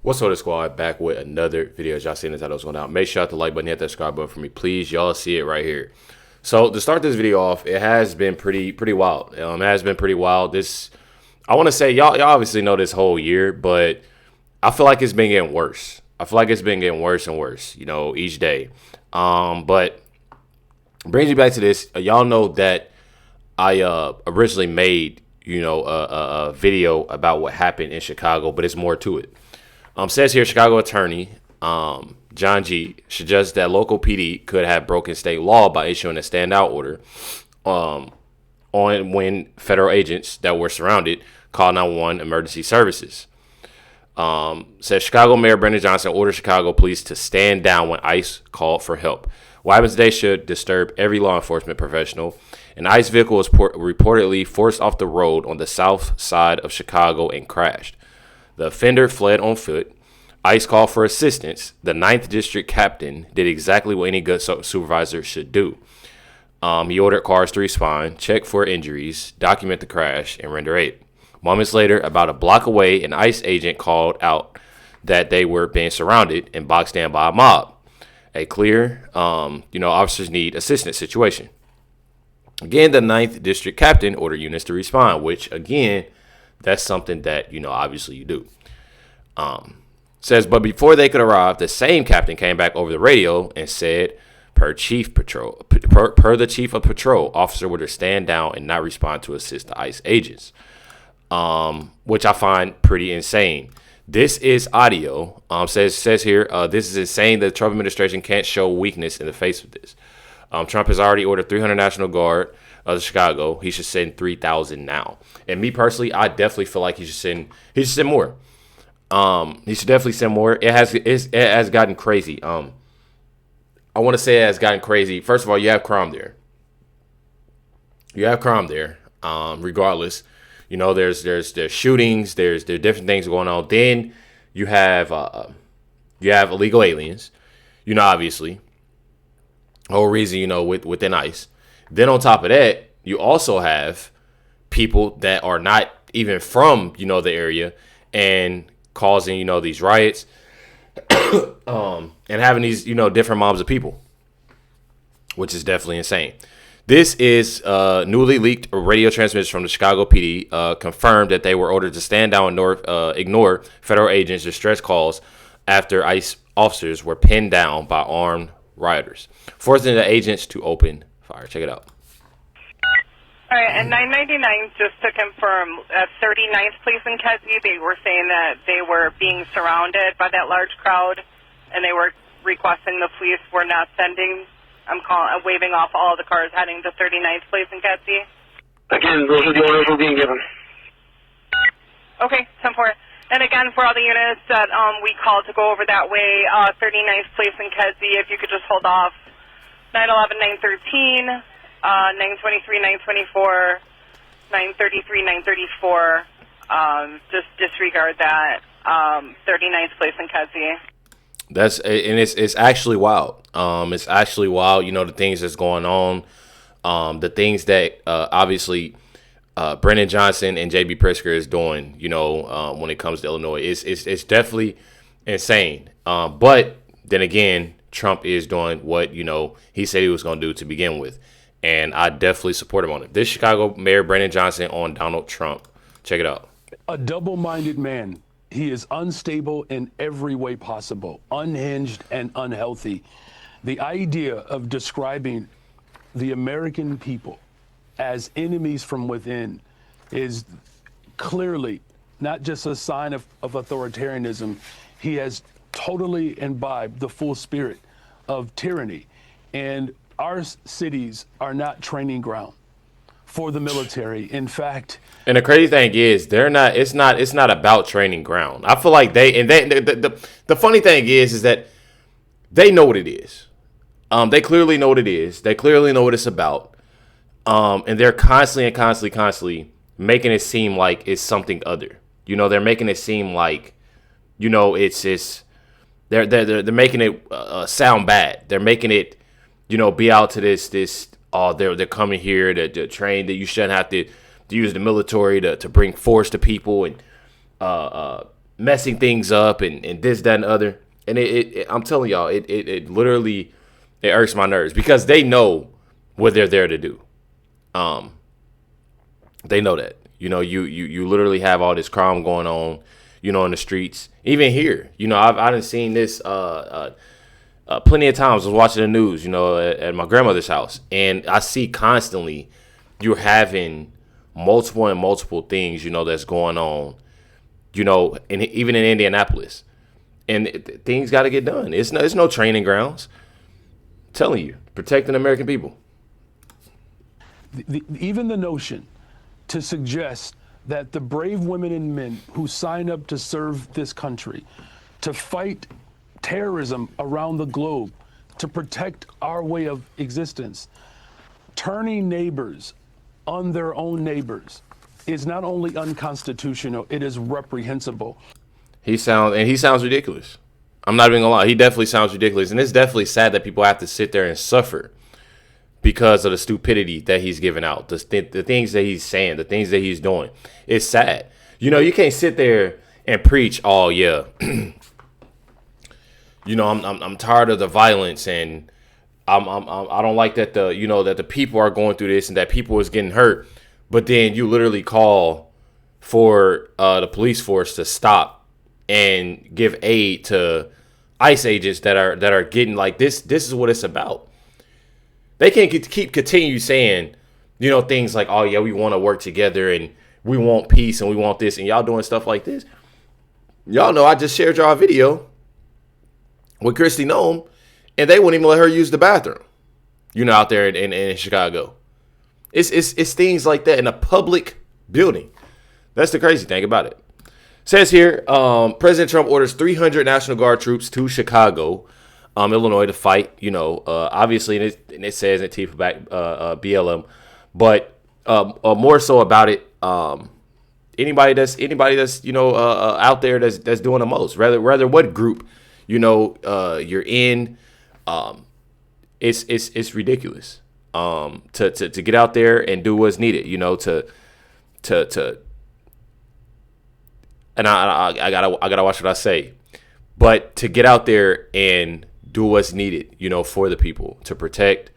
What's up, squad? Back with another video. As y'all seen the title going out. Make sure you hit the like button, hit that subscribe button for me, please. Y'all see it right here. So to start this video off, it has been pretty wild. It has been pretty wild. This, I want to say, y'all obviously know this whole year, but I feel like it's been getting worse. I feel like it's been getting worse and worse, you know, each day. But brings me back to this. Y'all know that I originally made, you know, a video about what happened in Chicago, but it's more to it. Says here, Chicago attorney John G. suggests that local PD could have broken state law by issuing a standout order on when federal agents that were surrounded called 911 emergency services. Says Chicago Mayor Brandon Johnson ordered Chicago police to stand down when ICE called for help. What happens today should disturb every law enforcement professional. An ICE vehicle was reportedly forced off the road on the south side of Chicago and crashed. The offender fled on foot. ICE called for assistance. The 9th District captain did exactly what any good supervisor should do. He ordered cars to respond, check for injuries, document the crash, and render aid. Moments later, about a block away, an ICE agent called out that they were being surrounded and boxed in by a mob. A clear, officers need assistance situation. Again, the 9th District captain ordered units to respond, which, again, that's something that, obviously you do. Says, but before they could arrive, the same captain came back over the radio and said, per the chief of patrol, officer would stand down and not respond to assist the ICE agents, which I find pretty insane. This is audio. Says here, this is insane. The Trump administration can't show weakness in the face of this. Trump has already ordered 300 National Guard of Chicago. He should send 3,000 now. And me personally, I definitely feel like he should send more. He should definitely send more. It has gotten crazy. I want to say it has gotten crazy. First of all, you have crime there. Regardless, there's shootings, there's different things going on. Then you have illegal aliens. Obviously, whole reason within ICE. Then on top of that, you also have people that are not even from the area and causing these riots and having these different mobs of people, which is definitely insane. This is newly leaked radio transmission from the Chicago PD confirmed that they were ordered to stand down and ignore federal agents' distress calls after ICE officers were pinned down by armed rioters, forcing the agents to open fire. Check it out. All right, and 999, just to confirm, 39th Police in Kedzie, they were saying that they were being surrounded by that large crowd, and they were requesting the police were not sending. I'm waving off all the cars heading to 39th Police in Kedzie. Again, those are the orders we're being given. Okay, 10-4. And again, for all the units that we called to go over that way, 39th Police in Kedzie, if you could just hold off 911, 913, 923, 924, 933, 934. Just disregard that. 39th Place in Kedzie. It's actually wild. It's actually wild. The things that's going on. The things that obviously Brandon Johnson and JB Pritzker is doing. When it comes to Illinois, it's definitely insane. But then again, Trump is doing what he said he was going to do to begin with. And I definitely support him on it. This Chicago Mayor Brandon Johnson on Donald Trump. Check it out. A double-minded man. He is unstable in every way possible, unhinged and unhealthy. The idea of describing the American people as enemies from within is clearly not just a sign of authoritarianism. He has totally imbibed the full spirit of tyranny. And our cities are not training ground for the military. In fact, and the crazy thing is, they're not. It's not about training ground. I feel like the funny thing is that they know what it is. They clearly know what it is. They clearly know what it's about. And they're constantly making it seem like it's something other. They're making it seem like, it's they're making it sound bad. They're making it, be out to this, they're coming here to train, that you shouldn't have to use the military to bring force to people and messing things up and this, that, and the other. And I'm telling y'all, it literally, it irks my nerves because they know what they're there to do. They know that, you literally have all this crime going on, in the streets, even here. I've done seen this plenty of times. I was watching the news, at my grandmother's house, and I see constantly you're having multiple things, that's going on, and even in Indianapolis, and things got to get done. It's no training grounds. I'm telling you, protecting American people. Even the notion to suggest that the brave women and men who sign up to serve this country, to fight terrorism around the globe, to protect our way of existence, turning neighbors on their own neighbors is not only unconstitutional, it is reprehensible. He sounds ridiculous. I'm not even gonna lie. He definitely sounds ridiculous. And it's definitely sad that people have to sit there and suffer because of the stupidity that he's giving out, the things that he's saying, the things that he's doing. It's sad. You can't sit there and preach, oh yeah, I'm tired of the violence, and I don't like that that the people are going through this and that people is getting hurt, but then you literally call for the police force to stop and give aid to ICE agents that are getting like this. This is what it's about. They can't continue saying, things like, oh yeah, we want to work together and we want peace and we want this, and y'all doing stuff like this. Y'all know I just shared y'all a video with Christy Nome, and they wouldn't even let her use the bathroom, out there in Chicago. It's things like that in a public building. That's the crazy thing about it. Says here, President Trump orders 300 National Guard troops to Chicago, Illinois, to fight. Obviously, and it says in T for back BLM, but more so about it. Anybody that's out there that's doing the most, rather what group you're in, it's ridiculous. To get out there and do what's needed, to and I gotta watch what I say, but to get out there and do what's needed, for the people, to protect,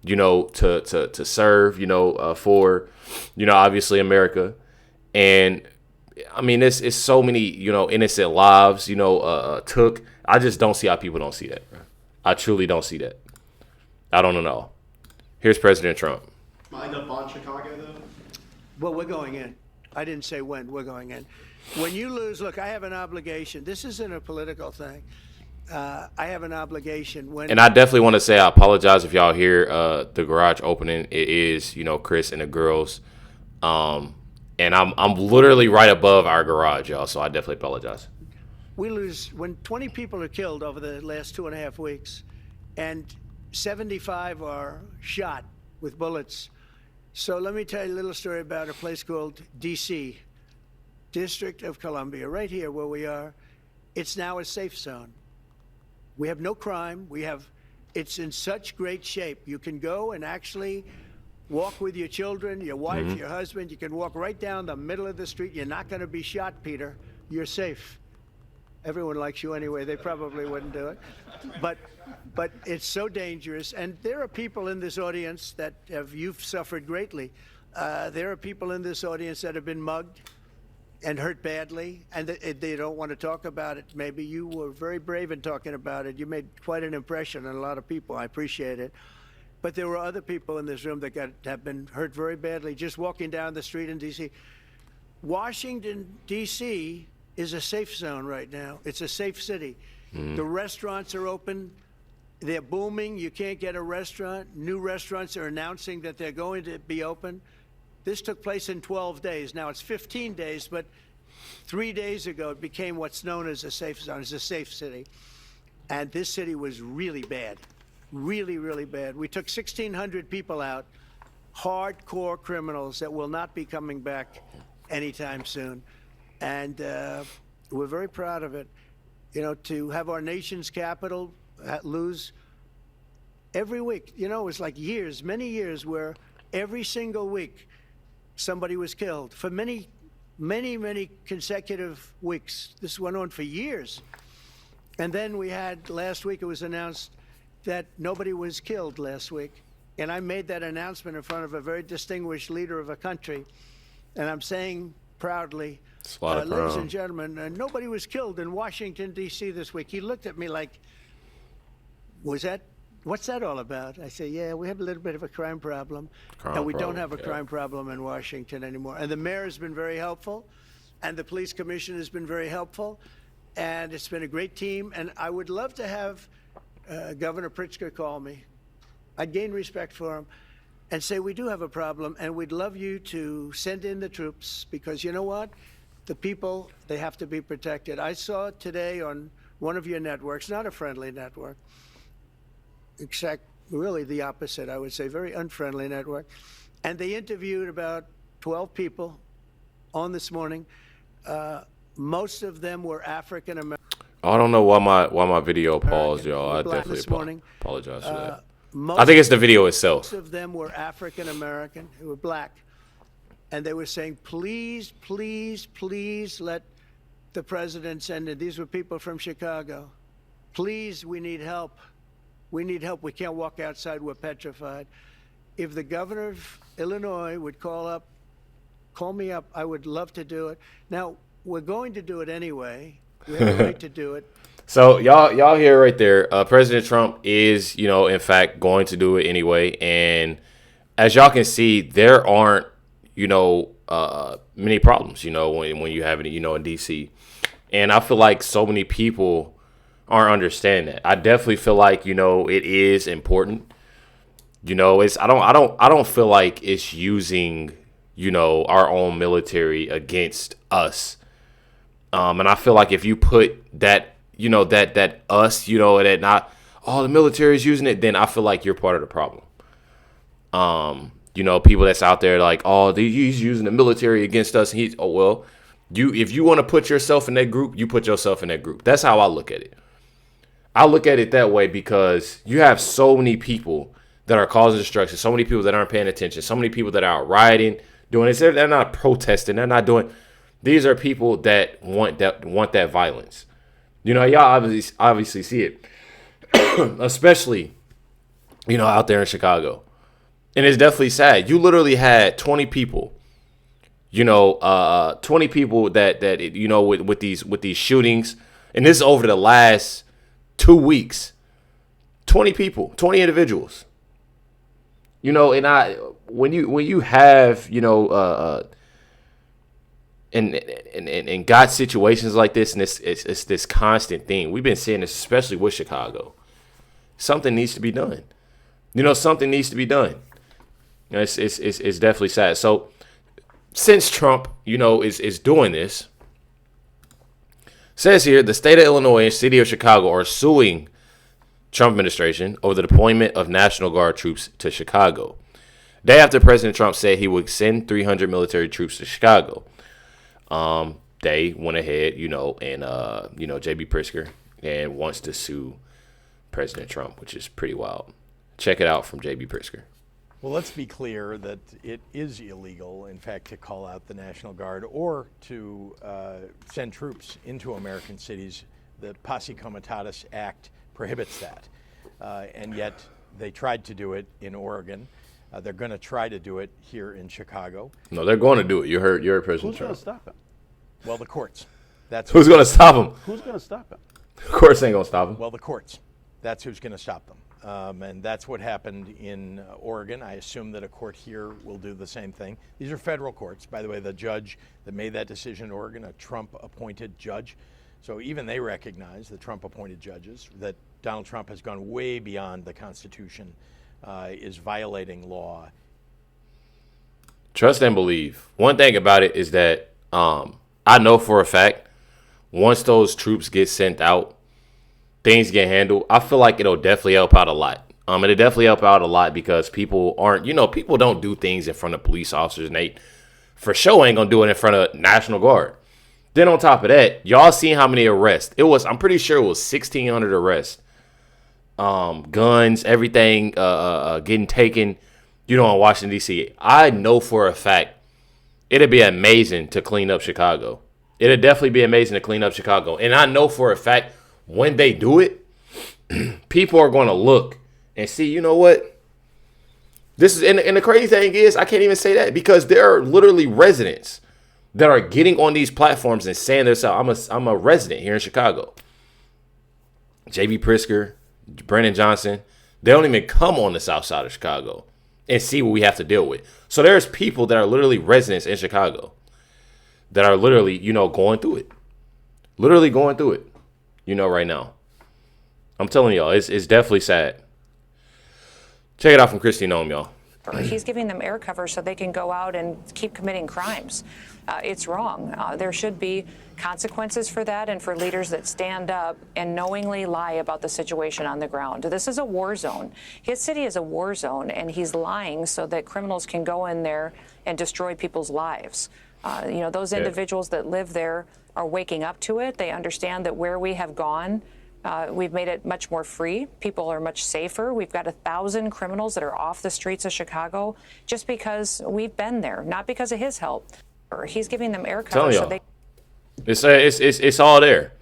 to serve, for, obviously America. And I mean, it's so many, innocent lives, took. I just don't see how people don't see that. I truly don't see that. I don't know. Here's President Trump. Mind up on Chicago, though? Well, we're going in. I didn't say when. We're going in. When you lose, look, I have an obligation. This isn't a political thing. I have an obligation. And I definitely want to say I apologize if y'all hear the garage opening. It is, Chris and the girls. And I'm literally right above our garage, y'all, so I definitely apologize. We lose when 20 people are killed over the last 2.5 weeks, and 75 are shot with bullets. So let me tell you a little story about a place called D.C., District of Columbia, right here where we are. It's now a safe zone. We have no crime. It's in such great shape. You can go and actually walk with your children, your wife, your husband. You can walk right down the middle of the street. You're not going to be shot, Peter. You're safe. Everyone likes you anyway. They probably wouldn't do it. But it's so dangerous. And there are people in this audience that you've suffered greatly. There are people in this audience that have been mugged and hurt badly, and they don't want to talk about it. Maybe you were very brave in talking about it. You made quite an impression on a lot of people. I appreciate it. But there were other people in this room that have been hurt very badly just walking down the street in D.C. Washington, D.C. is a safe zone right now. It's a safe city. The restaurants are open. They're booming. You can't get a restaurant. New restaurants are announcing that they're going to be open. This took place in 12 days. Now it's 15 days, but 3 days ago it became what's known as a safe zone. It's a safe city. And this city was really bad. Really, really bad. We took 1,600 people out, hardcore criminals that will not be coming back anytime soon. And we're very proud of it. To have our nation's capital lose every week. It was like years, many years, where every single week somebody was killed for many many consecutive weeks. This went on for years. And then we had, last week it was announced that nobody was killed last week. And I made that announcement in front of a very distinguished leader of a country. And I'm saying proudly, ladies and gentlemen, nobody was killed in Washington, D.C. this week. He looked at me like, what's that all about? I say, yeah, we have a little bit of a crime problem. And we don't have a crime problem in Washington anymore. And the mayor has been very helpful. And the police commissioner has been very helpful. And it's been a great team. And I would love to have Governor Pritzker call me. I'd gain respect for him and say, we do have a problem, and we'd love you to send in the troops, because you know what? The people, they have to be protected. I saw today on one of your networks, not a friendly network, except really the opposite, I would say, very unfriendly network. And they interviewed about 12 people on this morning. Most of them were African American. I don't know why my video paused, y'all. I definitely apologize for that. I think it's the video itself. Most of them were African American, who were black. And they were saying, please, please, please let the president send it. These were people from Chicago. Please, we need help. We need help. We can't walk outside. We're petrified. If the governor of Illinois would call me up, I would love to do it. Now, we're going to do it anyway. We have the right to do it. So y'all hear right there, President Trump is, in fact, going to do it anyway. And as y'all can see, there aren't, many problems, when you have it, in D.C. And I feel like so many people aren't understanding that. I definitely feel like, it is important. I don't feel like it's using, our own military against us. And I feel like if you put that, that us, that not all the military is using it, then I feel like you're part of the problem. People that's out there like, oh, he's using the military against us. And if you want to put yourself in that group, you put yourself in that group. That's how I look at it. I look at it that way because you have so many people that are causing destruction, so many people that aren't paying attention, so many people that are rioting, doing this. They're not protesting. They're not doing. These are people that want that violence. Y'all obviously see it, especially, out there in Chicago. And it's definitely sad. You literally had 20 people, 20 people that with these shootings. And this is over the last 2 weeks. 20 people, 20 individuals. And when you have, and got situations like this, and it's this constant thing. We've been seeing this, especially with Chicago. Something needs to be done. Something needs to be done. It's definitely sad. So since Trump, is doing this, says here the state of Illinois and city of Chicago are suing Trump administration over the deployment of National Guard troops to Chicago. Day after President Trump said he would send 300 military troops to Chicago. They went ahead, and J.B. Pritzker and wants to sue President Trump, which is pretty wild. Check it out from J.B. Pritzker. Well, let's be clear that it is illegal, in fact, to call out the National Guard or to send troops into American cities. The Posse Comitatus Act prohibits that. And yet they tried to do it in Oregon. They're going to try to do it here in Chicago. No, they're going to do it. You heard President Trump. Who's going to stop him? Well, the courts. Who's going to stop him? Who's going to stop him? Of course, ain't going to stop him. Well, the courts. That's who's going to stop them. And that's what happened in Oregon. I assume that a court here will do the same thing. These are federal courts. By the way, the judge that made that decision in Oregon, a Trump-appointed judge. So even they recognize, the Trump-appointed judges, that Donald Trump has gone way beyond the Constitution, is violating law. Trust and believe. One thing about it is that I know for a fact, once those troops get sent out, things get handled. I feel like it'll definitely help out a lot. It'll definitely help out a lot because people aren't, people don't do things in front of police officers, and they for sure ain't gonna do it in front of National Guard. Then on top of that, y'all seen how many arrests? I'm pretty sure it was 1,600 arrests. Guns, everything, getting taken, in Washington, D.C. I know for a fact, it'd be amazing to clean up Chicago. It'd definitely be amazing to clean up Chicago. And I know for a fact when they do it, people are going to look and see, you know what? This is, and the crazy thing is, I can't even say that because there are literally residents that are getting on these platforms and saying themselves, I'm a resident here in Chicago. J.B. Prisker, Brandon Johnson, they don't even come on the south side of Chicago and see what we have to deal with. So there's people that are literally residents in Chicago that are literally, going through it. Literally going through it, right now. I'm telling y'all, it's definitely sad. Check it out from Christy Nome, y'all. He's giving them air cover so they can go out and keep committing crimes. It's wrong. There should be consequences for that and for leaders that stand up and knowingly lie about the situation on the ground. This is a war zone. His city is a war zone, and he's lying so that criminals can go in there and destroy people's lives. Those individuals that live there are waking up to it. They understand that where we have gone, we've made it much more free. People are much safer. We've got 1,000 criminals that are off the streets of Chicago just because we've been there, not because of his help. He's giving them air cover so they. It's all there.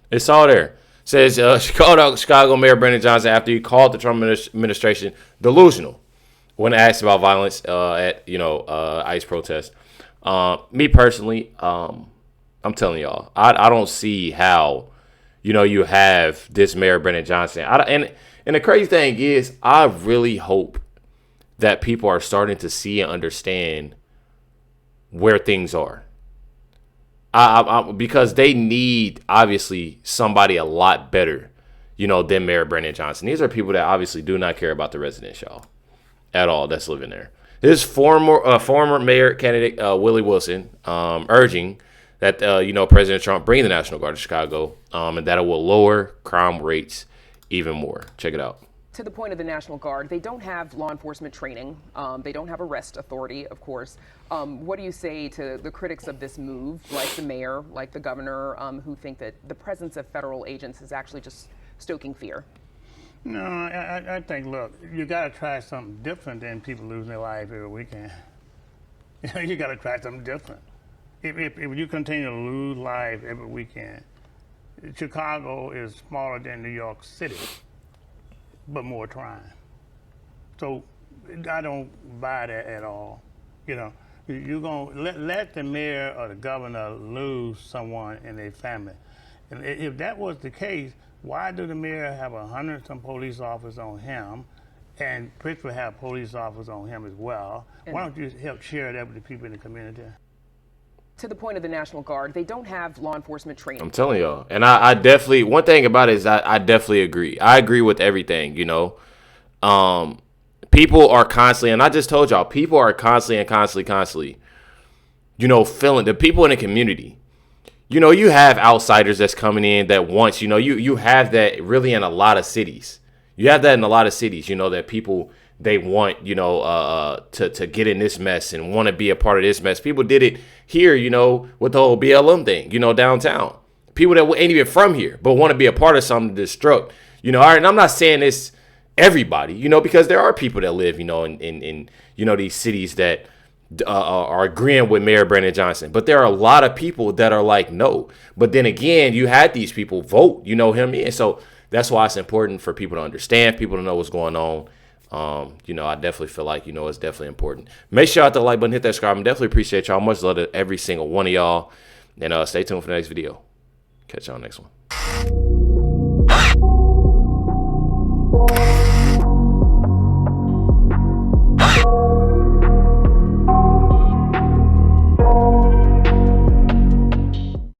It's all there. Says she called out Chicago Mayor Brandon Johnson after he called the Trump administration delusional when asked about violence at ICE protests. Me personally, I'm telling y'all, I don't see how. You have this Mayor Brandon Johnson. And the crazy thing is, I really hope that people are starting to see and understand where things are. Because they need, obviously, somebody a lot better, than Mayor Brandon Johnson. These are people that obviously do not care about the residents, y'all, at all, that's living there. This former mayor candidate, Willie Wilson, urging that, President Trump bring the National Guard to Chicago, and that it will lower crime rates even more. Check it out. To the point of the National Guard, they don't have law enforcement training. They don't have arrest authority, of course. What do you say to the critics of this move, like the mayor, like the governor, who think that the presence of federal agents is actually just stoking fear? No, I think, look, you got to try something different than people losing their life every weekend. You got to try something different. If you continue to lose life every weekend, Chicago is smaller than New York City, but more crime. So I don't buy that at all. You're gonna let the mayor or the governor lose someone in their family. And if that was the case, why do the mayor have 100-some police officers on him, and Pittsburgh have police officers on him as well? Why don't you help share that with the people in the community? To the point of the National Guard, they don't have law enforcement training. I'm telling y'all. And I definitely, one thing about it is I definitely agree. I agree with everything, People are constantly, and I just told y'all, people are constantly, feeling, the people in the community. You have outsiders that's coming in that once, you have that really in a lot of cities. You have that in a lot of cities, that people, they want, to get in this mess and want to be a part of this mess. People did it here, with the whole BLM thing, downtown. People that ain't even from here, but want to be a part of something to destruct. All right, and I'm not saying this everybody, because there are people that live, in these cities that are agreeing with Mayor Brandon Johnson. But there are a lot of people that are like, no. But then again, you had these people vote, him in. So that's why it's important for people to understand, people to know what's going on. I definitely feel like, it's definitely important. Make sure you hit the like button, hit that subscribe. I definitely appreciate y'all. Much love to every single one of y'all. And stay tuned for the next video. Catch y'all next one.